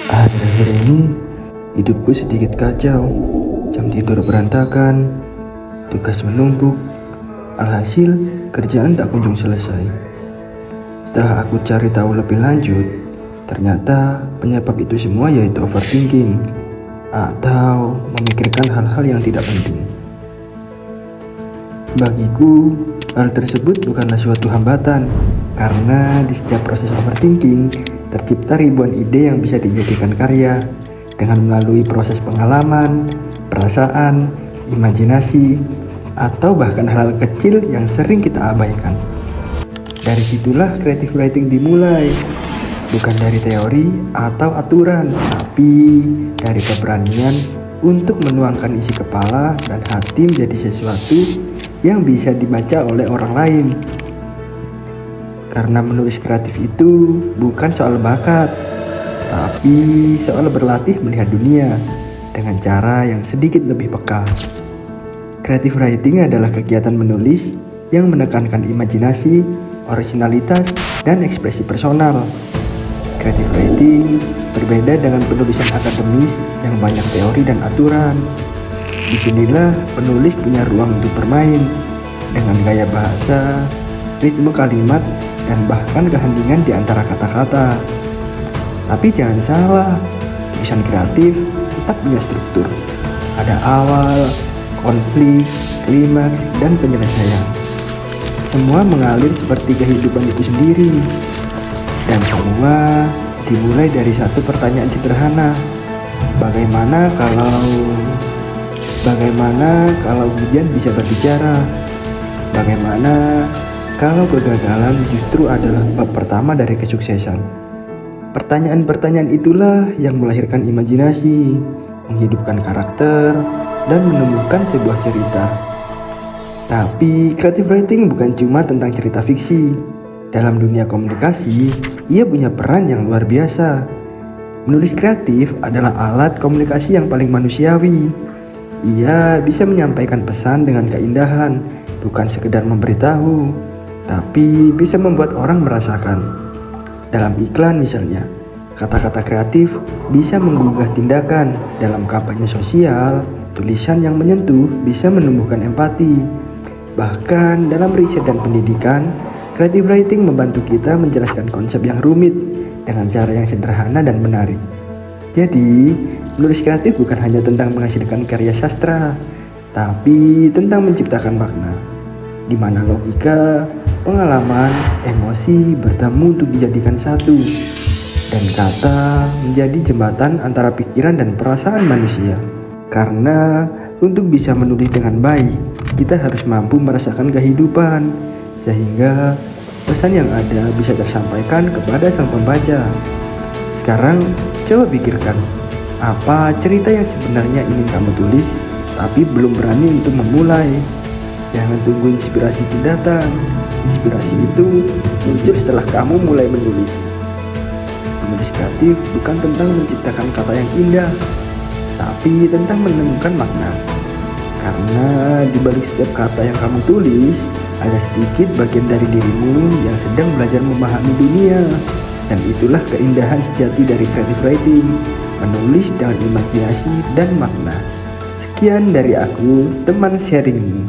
Akhir-akhir ini hidupku sedikit kacau. Jam tidur berantakan, tugas menumpuk. Alhasil kerjaan tak kunjung selesai. Setelah aku cari tahu lebih lanjut, ternyata penyebab itu semua yaitu overthinking atau memikirkan hal-hal yang tidak penting. Bagiku, hal tersebut bukanlah suatu hambatan, karena di setiap proses overthinking tercipta ribuan ide yang bisa dijadikan karya dengan melalui proses pengalaman, perasaan, imajinasi, atau bahkan hal kecil yang sering kita abaikan. Dari situlah creative writing dimulai, bukan dari teori atau aturan, tapi dari keberanian untuk menuangkan isi kepala dan hati menjadi sesuatu yang bisa dibaca oleh orang lain. Karena menulis kreatif itu bukan soal bakat, tapi soal berlatih melihat dunia dengan cara yang sedikit lebih peka. Creative writing adalah kegiatan menulis yang menekankan imajinasi, originalitas, dan ekspresi personal. Creative writing berbeda dengan penulisan akademis yang banyak teori dan aturan. Disinilah penulis punya ruang untuk bermain dengan gaya bahasa, ritme kalimat, dan bahkan keheningan di antara kata-kata. Tapi jangan salah, tulisan kreatif tetap punya struktur. Ada awal, konflik, klimaks, dan penyelesaian. Semua mengalir seperti kehidupan itu sendiri. Dan semua dimulai dari satu pertanyaan sederhana. Bagaimana kalau hujan bisa berbicara? Bagaimana kalau kegagalan justru adalah bab pertama dari kesuksesan? Pertanyaan-pertanyaan itulah yang melahirkan imajinasi, menghidupkan karakter, dan menemukan sebuah cerita. Tapi creative writing bukan cuma tentang cerita fiksi. Dalam dunia komunikasi, ia punya peran yang luar biasa. Menulis kreatif adalah alat komunikasi yang paling manusiawi. Ia bisa menyampaikan pesan dengan keindahan, bukan sekedar memberitahu, tapi bisa membuat orang merasakan. Dalam iklan misalnya, kata-kata kreatif bisa menggugah tindakan. Dalam kampanye sosial, tulisan yang menyentuh bisa menumbuhkan empati. Bahkan dalam riset dan pendidikan, creative writing membantu kita menjelaskan konsep yang rumit dengan cara yang sederhana dan menarik. Jadi, menulis kreatif bukan hanya tentang menghasilkan karya sastra, tapi tentang menciptakan makna, di mana logika, pengalaman, emosi bertemu untuk dijadikan satu, dan kata menjadi jembatan antara pikiran dan perasaan manusia. Karena untuk bisa menulis dengan baik, kita harus mampu merasakan kehidupan, sehingga pesan yang ada bisa tersampaikan kepada sang pembaca. Sekarang, coba pikirkan, apa cerita yang sebenarnya ingin kamu tulis, tapi belum berani untuk memulai? Jangan tunggu inspirasi itu datang. Inspirasi itu muncul setelah kamu mulai menulis. Menulis kreatif bukan tentang menciptakan kata yang indah, tapi tentang menemukan makna. Karena di balik setiap kata yang kamu tulis, ada sedikit bagian dari dirimu yang sedang belajar memahami dunia. Dan itulah keindahan sejati dari creative writing, menulis dengan imajinasi dan makna. Sekian dari aku, teman sharing.